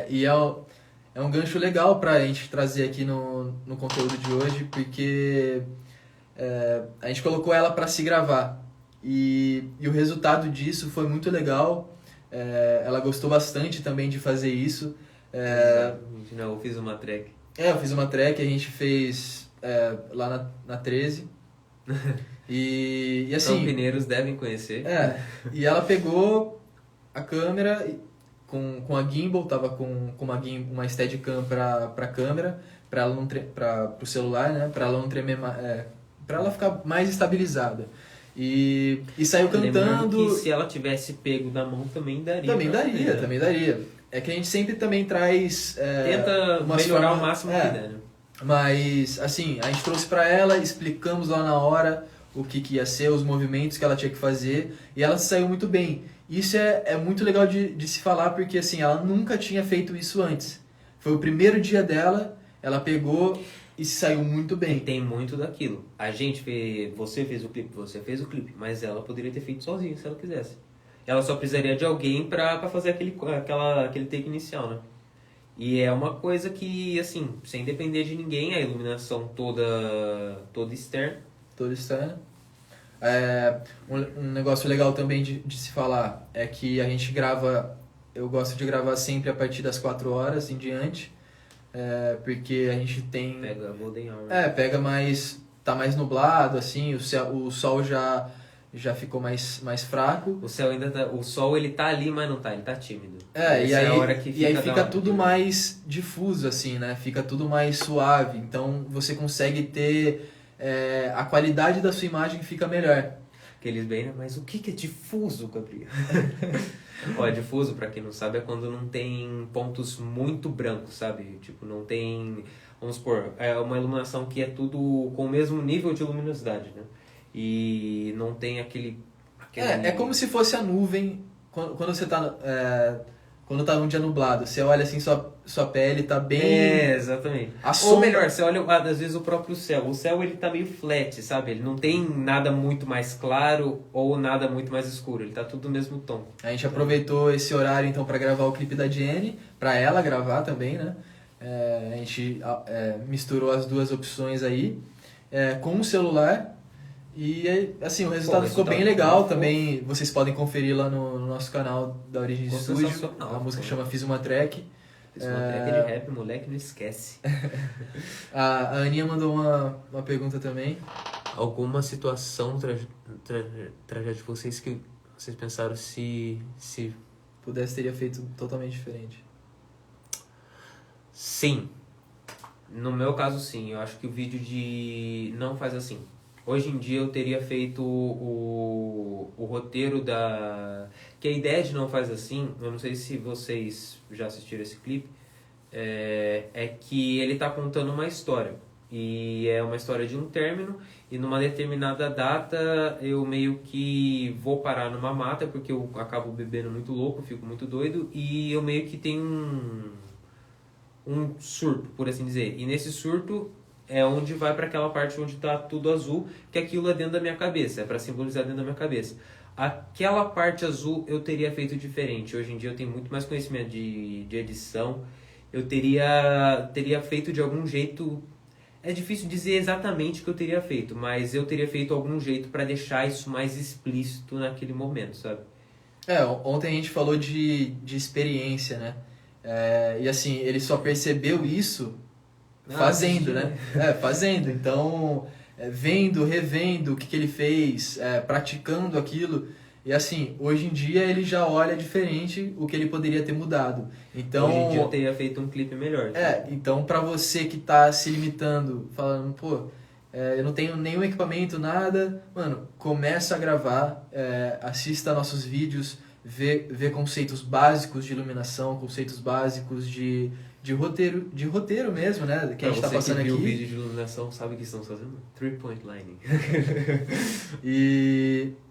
e é um gancho legal pra gente trazer aqui no conteúdo de hoje, porque a gente colocou ela pra se gravar, e o resultado disso foi muito legal, ela gostou bastante também de fazer isso. Exatamente, não, eu fiz uma track. Eu fiz uma track, a gente fez lá na 13. E assim, Então, mineiros devem conhecer. E ela pegou a câmera com a gimbal, tava com uma Steadicam pra câmera, pra ela não pro celular, né, pra ela não tremer, pra ela ficar mais estabilizada. E saiu cantando. Que se ela tivesse pego na mão também daria. Também daria. É que a gente sempre também traz... tenta melhorar o máximo que der, né? Mas, assim, a gente trouxe pra ela, explicamos lá na hora o que ia ser, os movimentos que ela tinha que fazer, e ela saiu muito bem. Isso é muito legal de se falar, porque, assim, ela nunca tinha feito isso antes. Foi o primeiro dia dela, ela pegou e saiu muito bem. E tem muito daquilo. Você fez o clipe, mas ela poderia ter feito sozinha, se ela quisesse. Ela só precisaria de alguém pra fazer aquele take inicial, né? E é uma coisa que, assim, sem depender de ninguém, a iluminação toda externa. Toda externa. Um negócio legal também de se falar é que a gente grava, eu gosto de gravar sempre a partir das 4 horas em diante, porque a gente tem... Pega a golden hour. Pega mais... Tá mais nublado, assim, o sol já ficou mais fraco. O sol ele tá ali, mas não tá, ele tá tímido. E aí fica tudo mais difuso, assim, né? Fica tudo mais suave. Então você consegue ter a qualidade da sua imagem fica melhor. Aqueles bem, né? Mas o que é difuso, Gabriel? Ó, difuso, pra quem não sabe, é quando não tem pontos muito brancos, sabe? Tipo, não tem... Vamos supor, é uma iluminação que é tudo com o mesmo nível de luminosidade, né? E não tem aquele... É como se fosse a nuvem quando você tá... quando tá num dia nublado. Você olha assim, sua pele tá bem... exatamente. Ou melhor, você olha às vezes o próprio céu. O céu ele tá meio flat, sabe? Ele não tem nada muito mais claro ou nada muito mais escuro. Ele tá tudo no mesmo tom. A gente aproveitou esse horário então pra gravar o clipe da Jenny, pra ela gravar também, né? A gente misturou as duas opções aí com o celular. E assim, o resultado ficou bem legal também. Vocês podem conferir lá no nosso canal da Origem de Estúdio. A música chama Fiz Uma Track. Fiz uma track de rap, moleque, não esquece. A Aninha mandou uma pergunta também. Alguma situação, trajeto de vocês que vocês pensaram se pudesse, teria feito totalmente diferente? Sim. No meu caso, sim. Eu acho que o vídeo não faz assim. Hoje em dia eu teria feito o roteiro que a ideia de Não Faz Assim, eu não sei se vocês já assistiram esse clipe, é que ele tá contando uma história. E é uma história de um término, e numa determinada data eu meio que vou parar numa mata, porque eu acabo bebendo muito louco, fico muito doido, e eu meio que tenho um surto, por assim dizer. E nesse surto é onde vai para aquela parte onde tá tudo azul, que aquilo é dentro da minha cabeça, é para simbolizar dentro da minha cabeça. Aquela parte azul eu teria feito diferente. Hoje em dia eu tenho muito mais conhecimento de edição. Eu teria feito de algum jeito... É difícil dizer exatamente o que eu teria feito, mas eu teria feito algum jeito para deixar isso mais explícito naquele momento, sabe? Ontem a gente falou de experiência, né? E assim, ele só percebeu isso fazendo, né? Fazendo. Então, vendo, revendo o que ele fez, praticando aquilo. E assim, hoje em dia ele já olha diferente o que ele poderia ter mudado. Então, hoje em dia eu teria feito um clipe melhor. Então pra você que tá se limitando, falando, pô, eu não tenho nenhum equipamento, nada, mano, começa a gravar, assista nossos vídeos, vê conceitos básicos de iluminação, conceitos básicos de roteiro mesmo, né? Que a gente tá passando aqui. Você que viu o vídeo de iluminação sabe que estamos fazendo 3-point lining.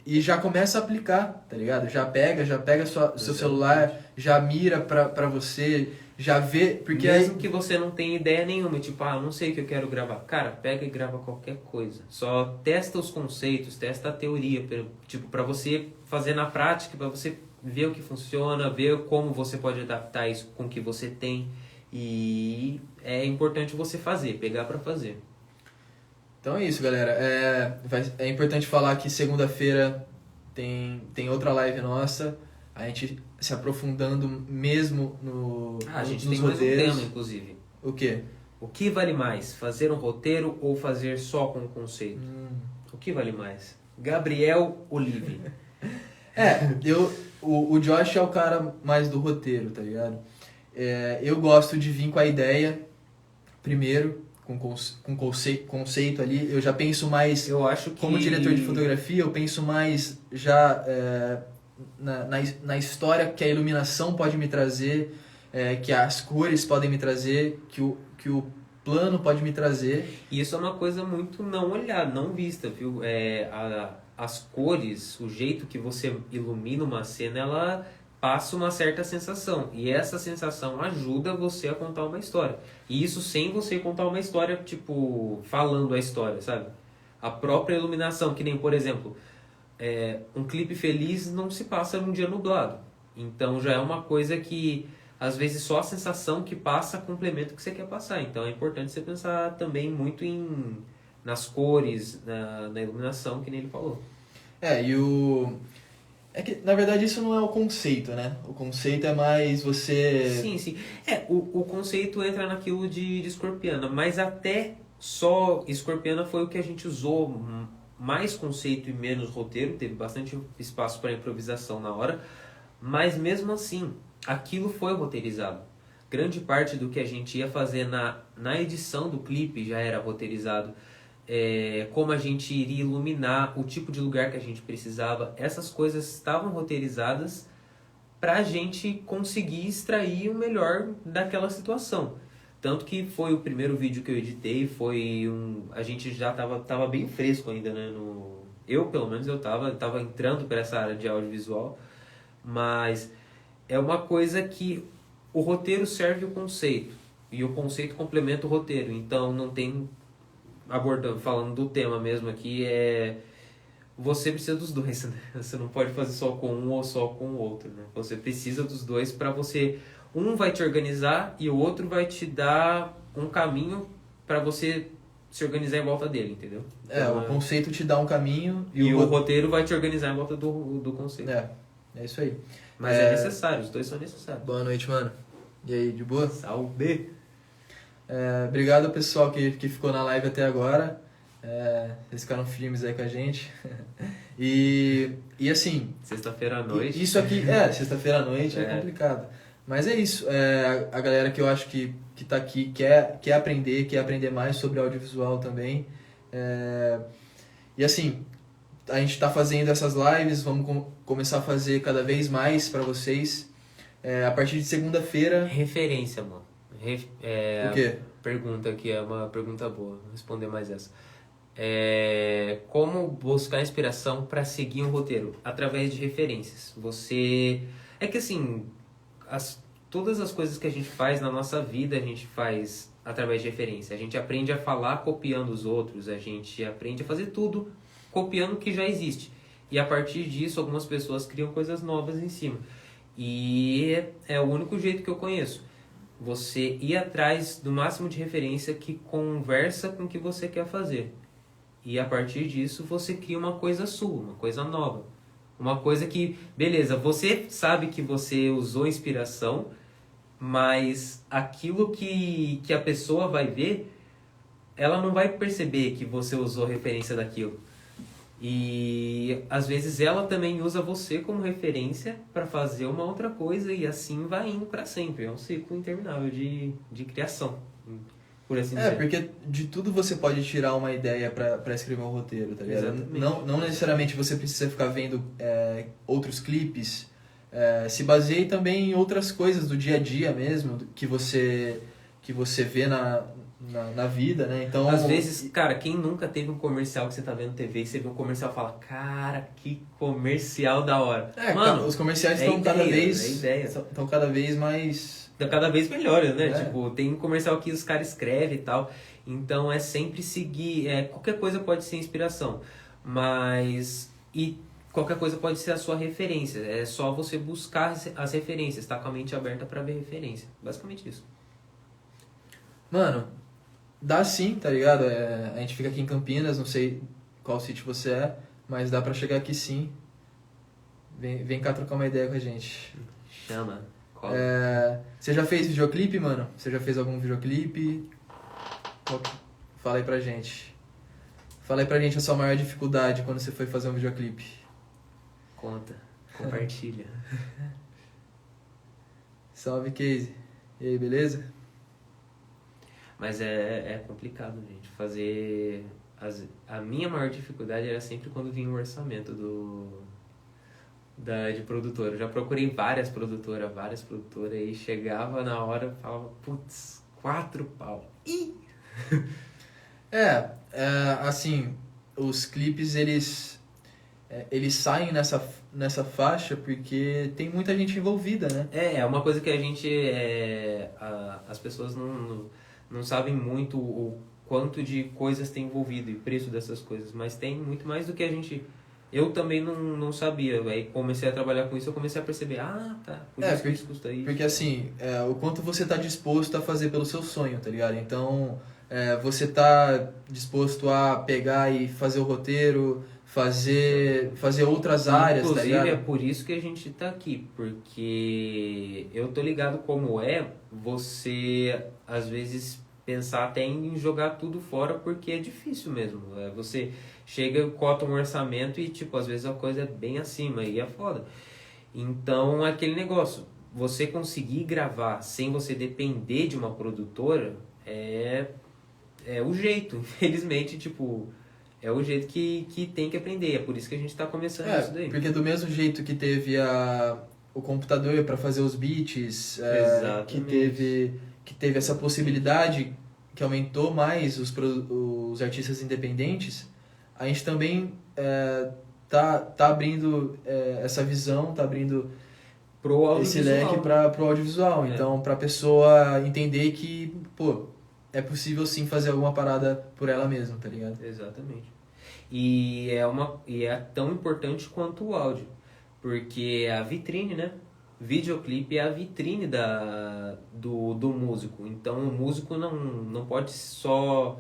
E já começa a aplicar, tá ligado? Já pega seu celular, já mira pra você, já vê, porque mesmo que você não tenha ideia nenhuma, tipo, não sei o que eu quero gravar. Cara, pega e grava qualquer coisa. Só testa os conceitos, testa a teoria, tipo, pra você fazer na prática, pra você ver o que funciona, ver como você pode adaptar isso com o que você tem. E é importante você fazer, pegar pra fazer. Então é isso, galera. É importante falar que segunda-feira tem outra live nossa. A gente se aprofundando mesmo a gente nos tem mais roteiros. um tema, inclusive. O quê? O que vale mais? Fazer um roteiro ou fazer só com o conceito? O que vale mais? Gabriel Olive. O Josh é o cara mais do roteiro, tá ligado? Eu gosto de vir com a ideia primeiro, com conceito ali. Eu já penso mais, eu acho que... como diretor de fotografia, eu penso mais já na história que a iluminação pode me trazer, que as cores podem me trazer, que o plano pode me trazer. E isso é uma coisa muito não olhada, não vista, viu? As cores, o jeito que você ilumina uma cena, ela passa uma certa sensação. E essa sensação ajuda você a contar uma história. E isso sem você contar uma história, tipo, falando a história, sabe? A própria iluminação, que nem, por exemplo, um clipe feliz não se passa num dia nublado. Então já é uma coisa que, às vezes, só a sensação que passa complementa o que você quer passar. Então é importante você pensar também muito nas cores, na iluminação, que nem ele falou. É que, na verdade, isso não é o conceito, né? O conceito é mais você... Sim. O conceito entra naquilo de escorpiana, mas até só escorpiana foi o que a gente usou mais conceito e menos roteiro, teve bastante espaço para improvisação na hora, mas mesmo assim, aquilo foi roteirizado. Grande parte do que a gente ia fazer na edição do clipe já era roteirizado. Como a gente iria iluminar, o tipo de lugar que a gente precisava, essas coisas estavam roteirizadas para a gente conseguir extrair o melhor daquela situação. Tanto que foi o primeiro vídeo que eu editei, a gente já tava bem fresco ainda, né? Eu, pelo menos, eu tava entrando para essa área de audiovisual, mas é uma coisa que o roteiro serve o conceito, e o conceito complementa o roteiro, então não tem... falando do tema mesmo aqui, você precisa dos dois, né? Você não pode fazer só com um ou só com o outro, né? Você precisa dos dois para você... Um vai te organizar e o outro vai te dar um caminho para você se organizar em volta dele, entendeu? Então, o conceito te dá um caminho e o roteiro vai te organizar em volta do conceito. É isso aí. Mas é necessário, os dois são necessários. Boa noite, mano. E aí, de boa? Salve! Obrigado ao pessoal que ficou na live até agora. Vocês ficaram firmes aí com a gente. E assim... Sexta-feira à noite. Isso aqui... sexta-feira à noite é complicado. Mas é isso. A galera que eu acho que tá aqui quer aprender mais sobre audiovisual também. E assim, a gente tá fazendo essas lives, vamos começar a fazer cada vez mais para vocês. A partir de segunda-feira... Referência, mano. O quê? Pergunta que é uma pergunta boa, vou responder mais essa. Como buscar inspiração para seguir um roteiro? Através de referências. É que assim, todas as coisas que a gente faz na nossa vida, a gente faz através de referência. A gente aprende a falar copiando os outros, a gente aprende a fazer tudo copiando o que já existe. E a partir disso, algumas pessoas criam coisas novas em cima. E é o único jeito que eu conheço. Você ir atrás do máximo de referência que conversa com o que você quer fazer. E a partir disso você cria uma coisa sua, uma coisa nova. Uma coisa que, beleza, você sabe que você usou inspiração, mas aquilo que a pessoa vai ver, ela não vai perceber que você usou referência daquilo. E às vezes ela também usa você como referência para fazer uma outra coisa e assim vai indo para sempre. É um ciclo interminável de criação, por assim dizer. Porque de tudo você pode tirar uma ideia pra escrever um roteiro, tá ligado? Exatamente. Não necessariamente você precisa ficar vendo outros clipes. Se baseie também em outras coisas do dia a dia mesmo, que você vê na vida, né? Então, às vezes, cara, quem nunca teve um comercial que você tá vendo TV e você vê um comercial e fala, cara, que comercial da hora. Mano, os comerciais estão cada vez mais... cada vez melhores, né? É. Tipo, tem um comercial que os caras escrevem e tal. Então é sempre seguir. Qualquer coisa pode ser inspiração. E qualquer coisa pode ser a sua referência. É só você buscar as referências, tá com a mente aberta pra ver referência. Basicamente isso. Mano, dá sim, tá ligado? A gente fica aqui em Campinas, não sei qual sítio você é, mas dá pra chegar aqui sim. Vem cá trocar uma ideia com a gente. Chama. Você já fez videoclipe, mano? Você já fez algum videoclipe? Fala aí pra gente. Fala aí pra gente a sua maior dificuldade quando você foi fazer um videoclipe. Conta. Compartilha. Salve, Casey. E aí, beleza? Mas é complicado, gente. Fazer... A minha maior dificuldade era sempre quando vinha o orçamento de produtora. Eu já procurei várias produtoras, e chegava na hora e falava, putz, 4 pau. Ih! Assim, os clipes, eles saem nessa faixa porque tem muita gente envolvida, né? É uma coisa que a gente... as pessoas não sabem muito o quanto de coisas tem envolvido e preço dessas coisas, mas tem muito mais do que a gente... Eu também não sabia, aí comecei a trabalhar com isso, eu comecei a perceber, por isso que isso custa isso. Porque assim, o quanto você tá disposto a fazer pelo seu sonho, tá ligado? Então, você tá disposto a pegar e fazer o roteiro, fazer outras áreas, tá ligado? Inclusive, é por isso que a gente tá aqui, porque eu tô ligado como você, às vezes, pensar até em jogar tudo fora, porque é difícil mesmo. Você chega, cota um orçamento e, tipo, às vezes a coisa é bem acima e é foda. Então, aquele negócio, você conseguir gravar sem você depender de uma produtora é o jeito, infelizmente, tipo... É o jeito que tem que aprender, é por isso que a gente tá começando isso daí. Porque do mesmo jeito que teve o computador para fazer os beats, que teve essa possibilidade que aumentou mais os artistas independentes, a gente também tá abrindo essa visão, tá abrindo esse leque pro audiovisual. Então, pra pessoa entender que, pô, é possível sim fazer alguma parada por ela mesma, tá ligado? Exatamente. E é tão importante quanto o áudio, porque é a vitrine, né? Videoclipe é a vitrine do músico. Então o músico não pode só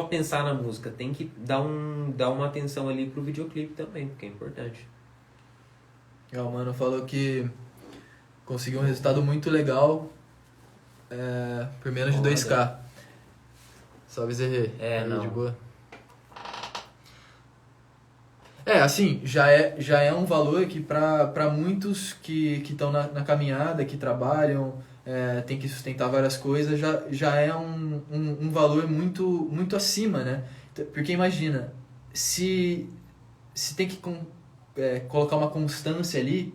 pensar na música, tem que dar uma atenção ali pro videoclipe também, porque é importante. O mano falou que conseguiu um resultado muito legal por menos de 2K. Salve, Zerrê. Não. De boa. Assim, já é um valor que para muitos que estão na caminhada, que trabalham, tem que sustentar várias coisas, já é um valor muito, muito acima, né? Porque imagina, se tem que colocar uma constância ali,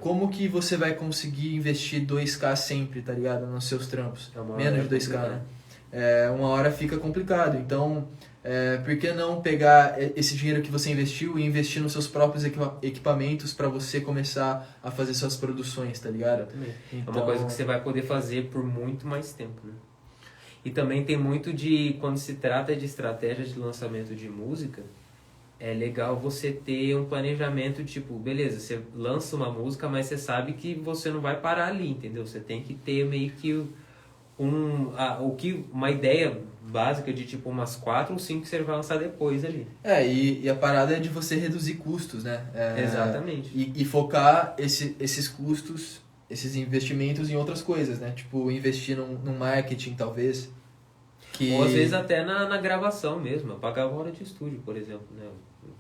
como que você vai conseguir investir 2K sempre, tá ligado? Nos seus trampos? Menos de 2K, né? Uma hora fica complicado. Então, por que não pegar esse dinheiro que você investiu e investir nos seus próprios equipamentos para você começar a fazer suas produções, tá ligado? Então... É uma coisa que você vai poder fazer por muito mais tempo, né? E também tem muito quando se trata de estratégia de lançamento de música, é legal você ter um planejamento, tipo, beleza, você lança uma música, mas você sabe que você não vai parar ali, entendeu? Você tem que ter meio que uma ideia básica de tipo umas 4 ou 5 que você vai lançar depois ali. E a parada é de você reduzir custos, né? Exatamente. E focar esses custos, esses investimentos em outras coisas, né? Tipo, investir num marketing, talvez. Ou às vezes até na gravação mesmo. Eu pagava hora de estúdio, por exemplo, né?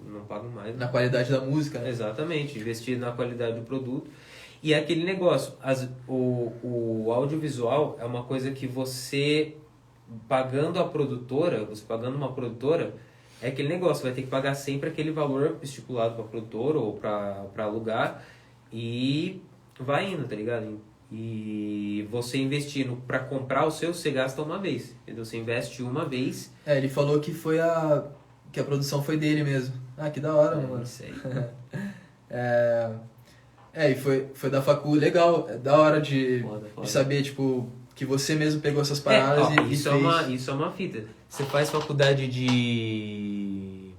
Eu não pago mais. Na qualidade da música, né? Exatamente, investir na qualidade do produto. E é aquele negócio, o audiovisual é uma coisa que você pagando uma produtora, é aquele negócio, vai ter que pagar sempre aquele valor estipulado para produtora ou para alugar e vai indo, tá ligado? E você investindo para comprar o seu, você gasta uma vez, entendeu? Você investe uma vez. Ele falou que que a produção foi dele mesmo. Ah, que da hora, mano. Isso aí. E foi da facu, legal, é da hora de Foda. saber, tipo, que você mesmo pegou essas paradas e isso fez. Isso é uma fita. Você faz faculdade de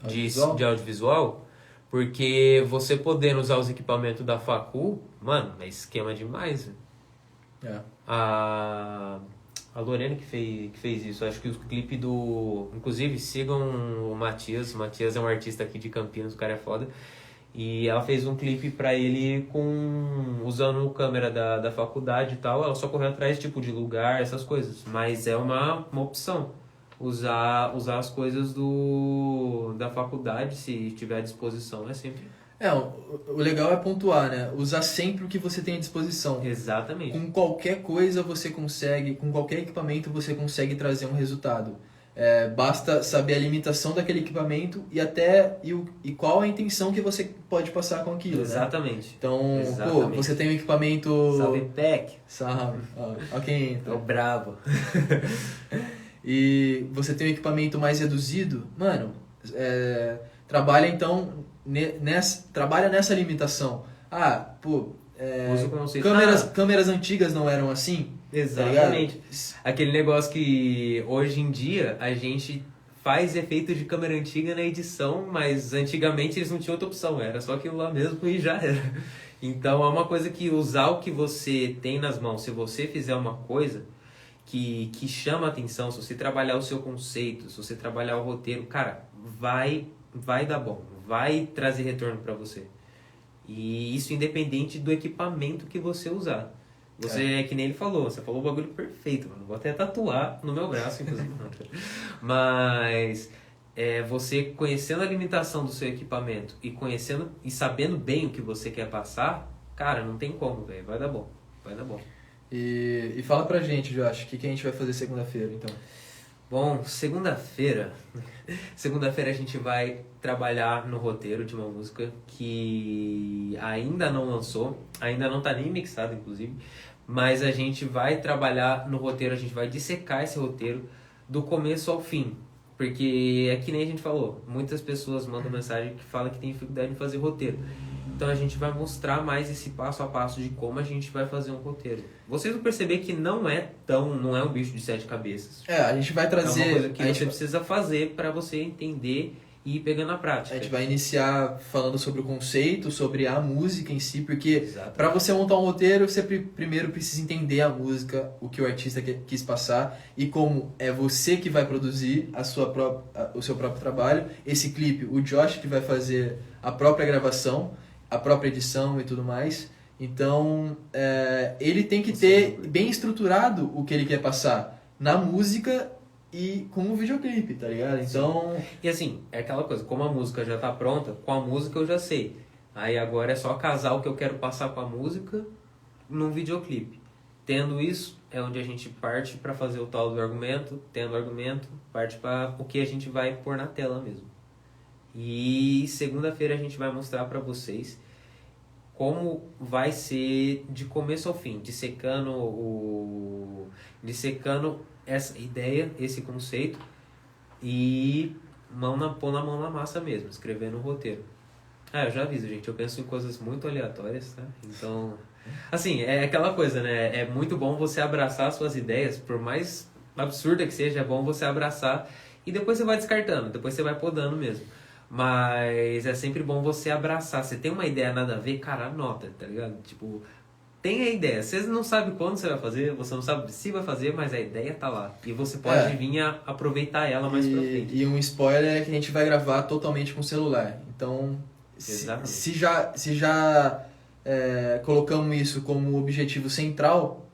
audiovisual, porque você podendo usar os equipamentos da facu, mano, é esquema demais. A Lorena que fez isso. Acho que o clipe inclusive, sigam o Matias. O Matias é um artista aqui de Campinas, o cara é foda. E ela fez um clipe pra ele usando câmera da faculdade e tal. Ela só correu atrás tipo de lugar, essas coisas. Mas é uma opção. Usar as coisas da faculdade, se tiver à disposição, é sempre... O legal é pontuar, né? Usar sempre o que você tem à disposição. Exatamente. Com qualquer coisa você consegue, com qualquer equipamento você consegue trazer um resultado. Basta saber a limitação daquele equipamento e qual a intenção que você pode passar com aquilo. Exatamente. Né? Então, você tem um equipamento... Salve, Peck! Salve! Ó quem entra. É o brabo. E você tem um equipamento mais reduzido, mano, trabalha então trabalha nessa limitação. Câmeras antigas não eram assim? Exatamente. Tá, aquele negócio que hoje em dia a gente faz efeito de câmera antiga na edição, mas antigamente eles não tinham outra opção, era só aquilo lá mesmo e já era. Então é uma coisa que usar o que você tem nas mãos, se você fizer uma coisa que chama a atenção, se você trabalhar o seu conceito, se você trabalhar o roteiro, cara, vai dar bom, vai trazer retorno para você. E isso independente do equipamento que você usar. Você, que nem ele falou, você falou o bagulho perfeito, mano. Vou até tatuar no meu braço, inclusive. Mas você conhecendo a limitação do seu equipamento e sabendo bem o que você quer passar, cara, não tem como, velho. Vai dar bom. E fala pra gente, Josh, o que a gente vai fazer segunda-feira, então? Bom, segunda-feira a gente vai trabalhar no roteiro de uma música que ainda não lançou, ainda não tá nem mixado, inclusive, mas a gente vai trabalhar no roteiro, a gente vai dissecar esse roteiro do começo ao fim, porque é que nem a gente falou, muitas pessoas mandam mensagem que falam que tem dificuldade em fazer roteiro. Então a gente vai mostrar mais esse passo a passo de como a gente vai fazer um roteiro. Vocês vão perceber que não é um bicho de 7 cabeças. A gente vai trazer... É uma coisa que você precisa fazer para você entender e ir pegando na prática. A gente vai iniciar falando sobre o conceito, sobre a música em si, porque para você montar um roteiro, você primeiro precisa entender a música, o que o artista quis passar, e como é você que vai produzir o seu próprio trabalho. Esse clipe, o Josh que vai fazer a própria gravação, a própria edição e tudo mais. Então, ele tem que ter bem estruturado o que ele quer passar na música e com o videoclipe, tá ligado? Então... E assim, é aquela coisa, como a música já tá pronta, com a música eu já sei. Aí agora é só casar o que eu quero passar com a música num videoclipe. Tendo isso, é onde a gente parte para fazer o tal do argumento. Tendo o argumento, parte para o que a gente vai pôr na tela mesmo. E segunda-feira a gente vai mostrar para vocês como vai ser de começo ao fim, dissecando essa ideia, esse conceito e pôr na mão na massa mesmo, escrevendo o roteiro. Eu já aviso, gente, eu penso em coisas muito aleatórias, tá? Então, assim, é aquela coisa, né? É muito bom você abraçar suas ideias, por mais absurda que seja, é bom você abraçar e depois você vai descartando, depois você vai podando mesmo. Mas é sempre bom você abraçar. Você tem uma ideia nada a ver, cara, anota, tá ligado? Tipo, tem a ideia. Você não sabe quando você vai fazer, você não sabe se vai fazer, mas a ideia tá lá. E você pode vir a aproveitar ela mais pra frente. E um spoiler é que a gente vai gravar totalmente com o celular. Então, se já colocamos isso como objetivo central,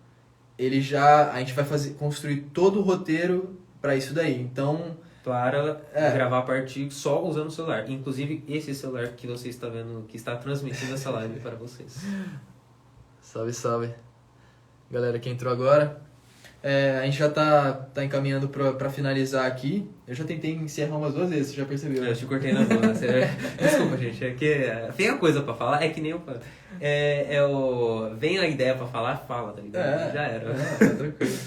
a gente vai construir todo o roteiro pra isso daí. Então, Para gravar a partir só usando o celular. Inclusive, esse celular que você está vendo, que está transmitindo essa live para vocês. salve, salve. Galera que entrou agora. A gente já tá encaminhando pra finalizar aqui. Eu já tentei encerrar umas 2 vezes, você já percebeu? Eu te cortei na boa. Desculpa, gente. É que tem a coisa pra falar, é que nem eu falo. Vem a ideia pra falar, fala, tá ligado? Já era. Tá tranquilo.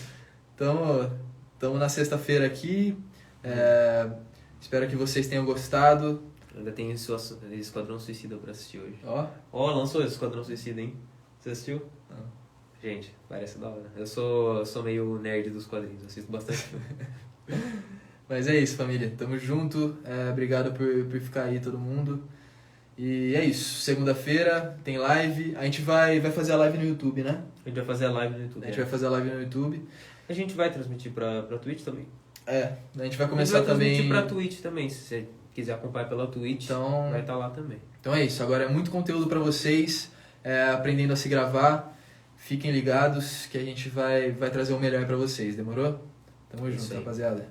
Tamo na sexta-feira aqui. Espero que vocês tenham gostado. Ainda tem Esquadrão Suicida pra assistir hoje. Ó, Lançou esse Esquadrão Suicida, hein? Você assistiu? Não. Gente, parece da hora. Eu sou meio nerd dos quadrinhos, assisto bastante filme. Mas é isso, família. Tamo junto. Obrigado por ficar aí, todo mundo. E é isso. Segunda-feira tem live. A gente vai fazer a live no YouTube, né? A gente vai fazer a live no YouTube. A gente vai fazer a live no YouTube. A gente vai transmitir pra Twitch também. A gente vai começar também... transmitir pra Twitch também, se você quiser acompanhar pela Twitch, então, vai estar lá também. Então é isso. Agora é muito conteúdo pra vocês, aprendendo a se gravar. Fiquem ligados que a gente vai trazer o melhor pra vocês, demorou? Tamo junto, rapaziada.